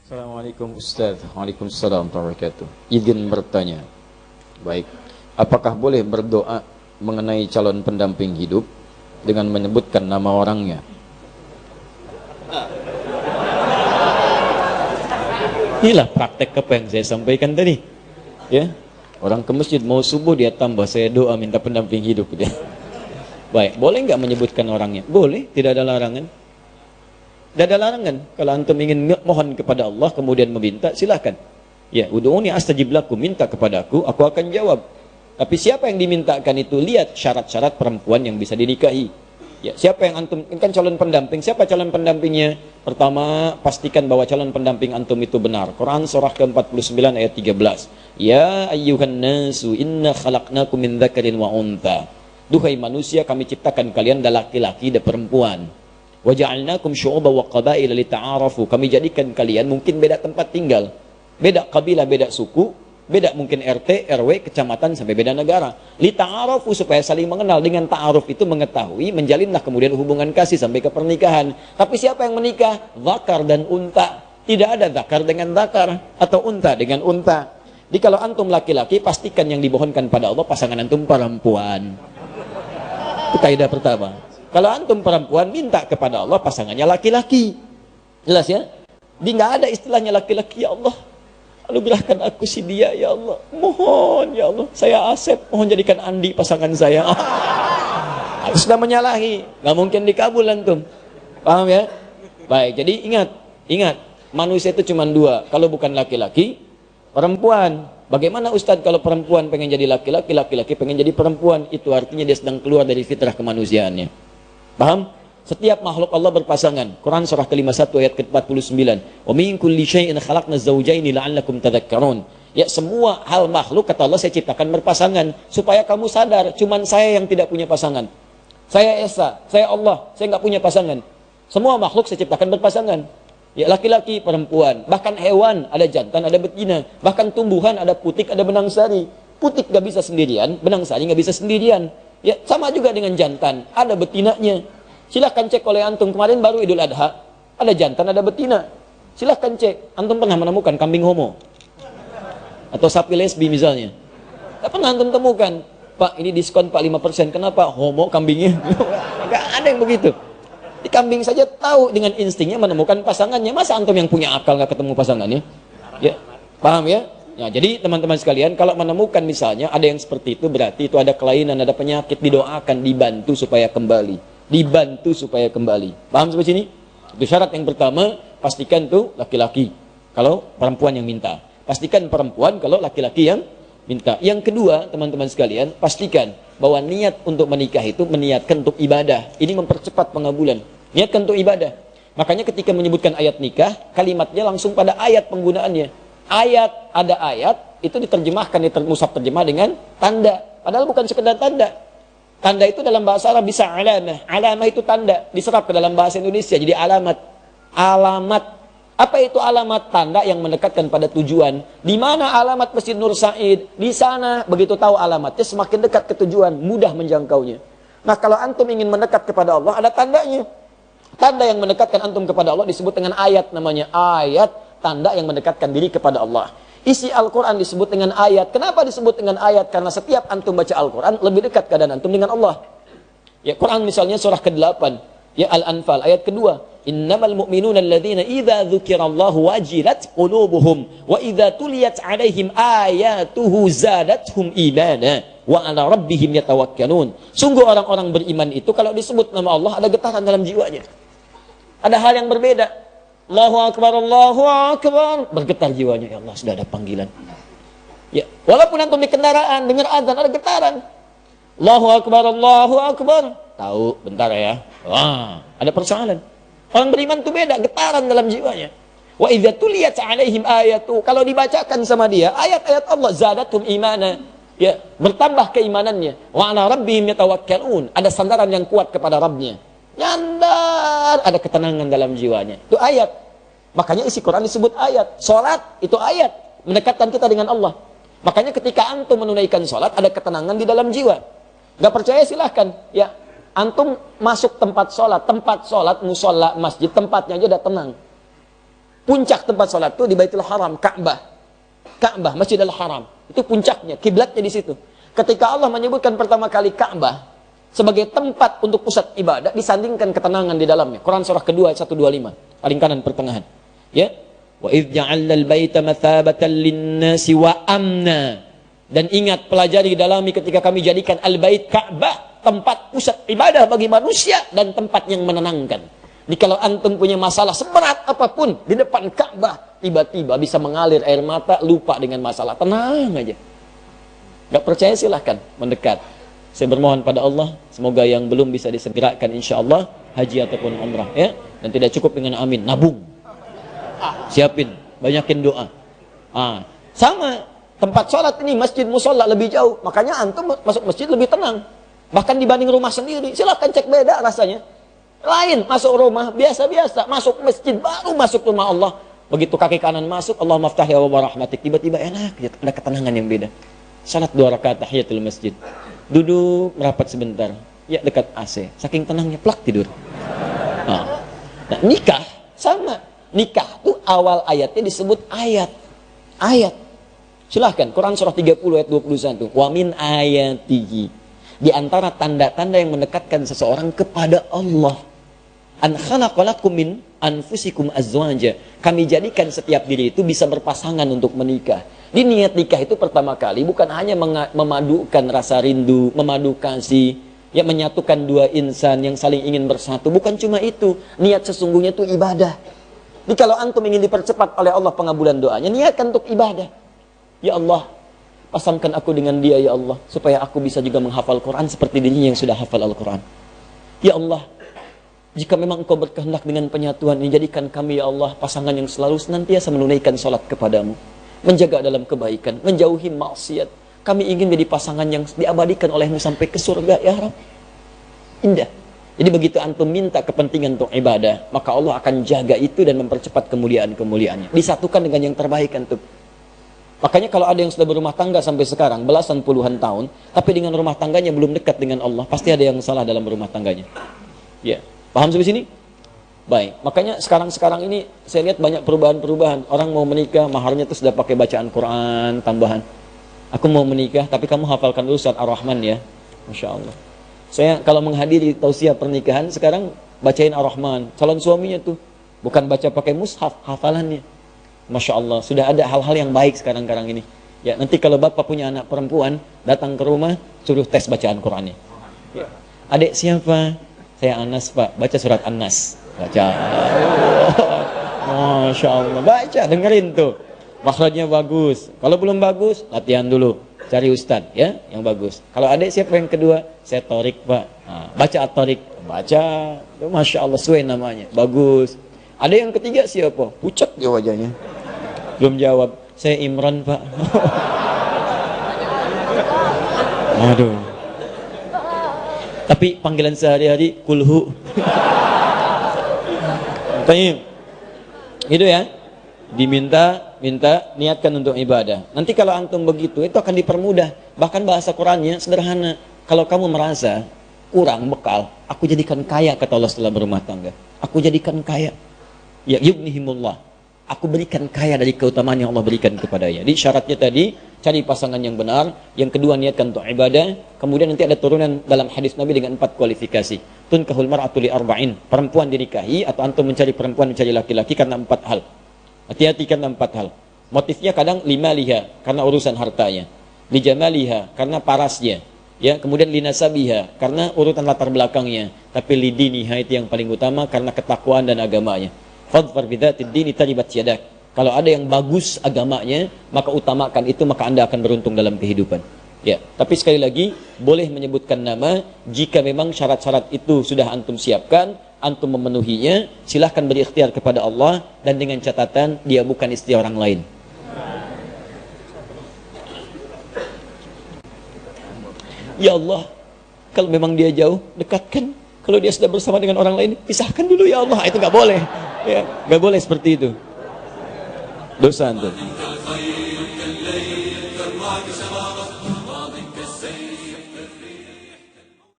Assalamualaikum Ustaz. Waalaikumsalam warahmatullahi wabarakatuh. Izin bertanya. Baik. Apakah boleh berdoa mengenai calon pendamping hidup dengan menyebutkan nama orangnya? Inilah praktek apa yang saya sampaikan tadi. Ya. Orang ke masjid mau subuh dia tambah saya doa minta pendamping hidup dia. Baik, boleh nggak menyebutkan orangnya? Boleh, tidak ada larangan. Tidak ada larangan. Kalau antum ingin mohon kepada Allah kemudian meminta, silahkan. Ya, ud'uni astajib lakum, minta kepadaku, aku akan jawab. Tapi siapa yang dimintakan itu, lihat syarat-syarat perempuan yang bisa dinikahi. Ya, siapa yang antum, kan calon pendamping, siapa calon pendampingnya? Pertama, pastikan bahwa calon pendamping antum itu benar. Quran surah ke-49 ayat 13. Ya ayyuhan nasu inna khalaqnakum min dzakarin wa untha. Duhai manusia, kami ciptakan kalian dari laki-laki dan perempuan. Wa ja'alnakum syu'uban wa qabaila lita'arafu. Kami jadikan kalian mungkin beda tempat tinggal, beda kabilah, beda suku, beda mungkin RT, RW, kecamatan sampai beda negara. Lita'arafu supaya saling mengenal. Dengan ta'aruf itu mengetahui, menjalinlah kemudian hubungan kasih sampai ke pernikahan. Tapi siapa yang menikah? Zakar dan unta. Tidak ada zakar dengan zakar atau unta dengan unta. Jadi kalau antum laki-laki, pastikan yang dimohonkan pada Allah pasangan antum perempuan. Itu kaidah pertama. Kalau antum perempuan, minta kepada Allah pasangannya laki-laki. Jelas ya? Di nggak ada istilahnya laki-laki. Ya Allah, anugerahkan aku si dia, ya Allah. Mohon, ya Allah. Saya Asep, mohon jadikan Andi pasangan saya. Sudah menyalahi. Nggak mungkin dikabul antum. Paham ya? Baik, jadi ingat. Manusia itu cuma dua. Kalau bukan laki-laki, perempuan. Bagaimana Ustadz kalau perempuan pengen jadi laki-laki, laki-laki pengen jadi perempuan? Itu artinya dia sedang keluar dari fitrah kemanusiaannya. Paham? Setiap makhluk Allah berpasangan. Quran surah ke-51 ayat ke-49. Wa min kulli syai'in khalaqna zawjaini la'allakum tadhakkarun. Ya, semua hal makhluk kata Allah saya ciptakan berpasangan supaya kamu sadar cuman saya yang tidak punya pasangan. Saya Esa, saya Allah, saya nggak punya pasangan. Semua makhluk saya ciptakan berpasangan. Ya, laki-laki, perempuan, bahkan hewan ada jantan, ada betina, bahkan tumbuhan ada putik, ada benang sari. Putik nggak bisa sendirian, benang sari nggak bisa sendirian. Ya, sama juga dengan jantan, ada betinanya. Silahkan cek oleh antum, kemarin baru Idul Adha, ada jantan, ada betina. Silahkan cek, antum pernah menemukan kambing homo? Atau sapi lesbi misalnya? Tidak pernah antum temukan. Pak, ini diskon Pak 5%, kenapa? Homo kambingnya. Nggak ada yang begitu. Di kambing saja tahu dengan instingnya menemukan pasangannya. Masa antum yang punya akal nggak ketemu pasangannya? Ya, paham ya? Nah, jadi teman-teman sekalian, kalau menemukan misalnya ada yang seperti itu, berarti itu ada kelainan, ada penyakit, didoakan, dibantu supaya kembali. Dibantu supaya kembali. Paham sampai sini? Itu syarat yang pertama, pastikan tuh laki-laki kalau perempuan yang minta. Pastikan perempuan kalau laki-laki yang minta. Yang kedua, teman-teman sekalian, pastikan bahwa niat untuk menikah itu meniatkan untuk ibadah. Ini mempercepat pengabulan. Niatkan untuk ibadah. Makanya ketika menyebutkan ayat nikah, kalimatnya langsung pada ayat penggunaannya. Ada ayat, itu diterjemahkan di mushaf terjemah dengan tanda. Padahal bukan sekedar tanda. Tanda itu dalam bahasa Arab bisa alamah. Alamah itu tanda. Diserap ke dalam bahasa Indonesia jadi alamat. Alamat. Apa itu alamat? Tanda yang mendekatkan pada tujuan. Di mana alamat Masjid Nur Said? Di sana. Begitu tahu alamatnya, semakin dekat ke tujuan, mudah menjangkaunya. Nah, kalau antum ingin mendekat kepada Allah, ada tandanya. Tanda yang mendekatkan antum kepada Allah disebut dengan ayat, namanya ayat. Tanda yang mendekatkan diri kepada Allah. Isi Al-Quran disebut dengan ayat. Kenapa disebut dengan ayat? Karena setiap antum baca Al-Quran, lebih dekat keadaan antum dengan Allah. Ya, Quran misalnya surah ke-8, ya Al-Anfal, ayat kedua. Innamal mu'minuna alladhina idza dzukirallahu wajilat qulubuhum wa idza tuliyat 'alaihim ayatuhu zadatuhum imana wa 'ala rabbihim yatawakkalun. Sungguh orang-orang beriman itu kalau disebut nama Allah ada getaran dalam jiwanya. Ada hal yang berbeda. Allahu Akbar, Allahu Akbar. Bergetar jiwanya. Ya Allah, sudah ada panggilan. Ya, walaupun antum di kendaraan, dengar azan, ada getaran. Allahu Akbar, Allahu Akbar. Tahu, bentar ya. Wah, ada persoalan. Orang beriman itu beda, getaran dalam jiwanya. Wa idza tuliyat 'alaihim ayatu. Kalau dibacakan sama dia, ayat-ayat Allah, zadatum imana. Ya, bertambah keimanannya. Wa 'ala rabbihim yatawakkalun. Ada sandaran yang kuat kepada Rabbnya. Nyandar, ada ketenangan dalam jiwanya. Itu ayat. Makanya isi Quran disebut ayat. Salat itu ayat, mendekatkan kita dengan Allah. Makanya ketika antum menunaikan salat, ada ketenangan di dalam jiwa. Gak percaya silahkan. Ya, antum masuk tempat salat, musola, masjid, tempatnya aja udah tenang. Puncak tempat sholat itu di Baitul Haram, Ka'bah. Ka'bah, Masjidil Haram. Itu puncaknya, kiblatnya di situ. Ketika Allah menyebutkan pertama kali Ka'bah sebagai tempat untuk pusat ibadah, disandingkan ketenangan di dalamnya. Quran surah kedua 125, paling kanan pertengahan. Ya. Wa idz ja'alna al-baita mathabatan lin-nasi wa amna. Dan ingat, pelajari, dalami ketika kami jadikan al-bait Ka'bah tempat pusat ibadah bagi manusia dan tempat yang menenangkan. Jadi kalau antum punya masalah seberat apapun di depan Ka'bah, tiba-tiba bisa mengalir air mata, lupa dengan masalah. Tenang aja. Gak percaya silahkan mendekat. Saya bermohon pada Allah, semoga yang belum bisa disegerakan insya Allah, haji ataupun umrah. Ya? Dan tidak cukup dengan amin, nabung. Siapin, banyakin doa. Sama, tempat sholat ini, masjid musola lebih jauh. Makanya antum masuk masjid lebih tenang. Bahkan dibanding rumah sendiri. Silahkan cek beda rasanya. Lain, masuk rumah biasa-biasa, masuk masjid baru masuk rumah Allah. Begitu kaki kanan masuk, Allah maftah ya wa rahmatik, tiba-tiba enak, ada ketenangan yang beda. Salat 2 rakaat tahiyatul masjid. Duduk merapat sebentar, ya dekat AC, saking tenangnya plak tidur. Nah, nikah sama. Nikah tuh awal ayatnya disebut ayat. Ayat. Silahkan, Quran surah 30 ayat 21. Wa min ayatihi. Di antara tanda-tanda yang mendekatkan seseorang kepada Allah. An khalaqalakum min anfusikum azwaja. Kami jadikan setiap diri itu bisa berpasangan untuk menikah. Di niat nikah itu pertama kali bukan hanya memadukan rasa rindu, memadu kasih, ya menyatukan dua insan yang saling ingin bersatu. Bukan cuma itu. Niat sesungguhnya itu ibadah. Jadi kalau antum ingin dipercepat oleh Allah pengabulan doanya, niatkan untuk ibadah. Ya Allah, pasangkan aku dengan dia ya Allah, supaya aku bisa juga menghafal Quran seperti dirinya yang sudah hafal Al-Quran. Ya Allah, jika memang engkau berkehendak dengan penyatuan ini, jadikan kami ya Allah pasangan yang selalu senantiasa menunaikan salat kepadamu, menjaga dalam kebaikan, menjauhi maksiat. Kami ingin menjadi pasangan yang diabadikan olehmu sampai ke surga ya Rabb. Indah. Jadi begitu antum minta kepentingan untuk ibadah, maka Allah akan jaga itu dan mempercepat kemuliaan-kemuliaannya. Disatukan dengan yang terbaik antum. Makanya kalau ada yang sudah berumah tangga sampai sekarang, belasan puluhan tahun, tapi dengan rumah tangganya belum dekat dengan Allah, pasti ada yang salah dalam rumah tangganya. Ya. Paham sampai sini? Baik. Makanya sekarang ini saya lihat banyak perubahan-perubahan. Orang mau menikah, maharnya itu sudah pakai bacaan Quran tambahan. Aku mau menikah, tapi kamu hafalkan dulu surat Ar-Rahman ya. Masya Allah. Saya kalau menghadiri tausiah pernikahan, sekarang bacain Ar-Rahman. Calon suaminya tuh bukan baca pakai mushaf, hafalannya. Masya Allah. Sudah ada hal-hal yang baik sekarang ini. Ya, nanti kalau bapak punya anak perempuan, datang ke rumah, suruh tes bacaan Qurannya. Ya. Adik siapa? Saya Anas pak, baca surat An-Nas. Baca. Masya Allah, baca, dengerin tuh. Makhrajnya bagus. Kalau belum bagus, latihan dulu. Cari ustad ya, yang bagus. Kalau adik siapa yang kedua? Saya Torik pak. Baca At-Torik. Baca. Masya Allah, sesuai namanya. Bagus. Ada yang ketiga siapa? Pucat dia wajahnya. Belum jawab. Saya Imran pak. Aduh. Tapi panggilan sehari-hari kulhu. Tanya, itu ya, diminta niatkan untuk ibadah. Nanti kalau antum begitu, itu akan dipermudah. Bahkan bahasa Qurannya sederhana. Kalau kamu merasa kurang bekal, aku jadikan kaya, kata Allah setelah berumah tangga. Aku jadikan kaya. Ya yughnihimullah. Aku berikan kaya dari keutamaan yang Allah berikan kepadanya. Jadi syaratnya tadi, cari pasangan yang benar. Yang kedua, niatkan untuk ibadah. Kemudian nanti ada turunan dalam hadis Nabi dengan 4 kualifikasi. Tunkahul mar'atu li arba'in. Perempuan dinikahi atau antum mencari perempuan mencari laki-laki karena 4 hal. Hati-hati karena 4 hal. Motifnya kadang limaliha, karena urusan hartanya. Lijamaliha, karena parasnya. Ya, kemudian linasabiha, karena urutan latar belakangnya. Tapi lidiniha itu yang paling utama karena ketakwaan dan agamanya. Fadfar bidzatid dini taribat yadak. Kalau ada yang bagus agamanya, maka utamakan itu, maka Anda akan beruntung dalam kehidupan. Ya, tapi sekali lagi boleh menyebutkan nama jika memang syarat-syarat itu sudah antum siapkan, antum memenuhinya, silahkan beri ikhtiar kepada Allah dan dengan catatan dia bukan istri orang lain. Ya Allah, kalau memang dia jauh, dekatkan. Kalau dia sudah bersama dengan orang lain, pisahkan dulu ya Allah. Itu nggak boleh. Ya, nggak boleh seperti itu. Dosa antum.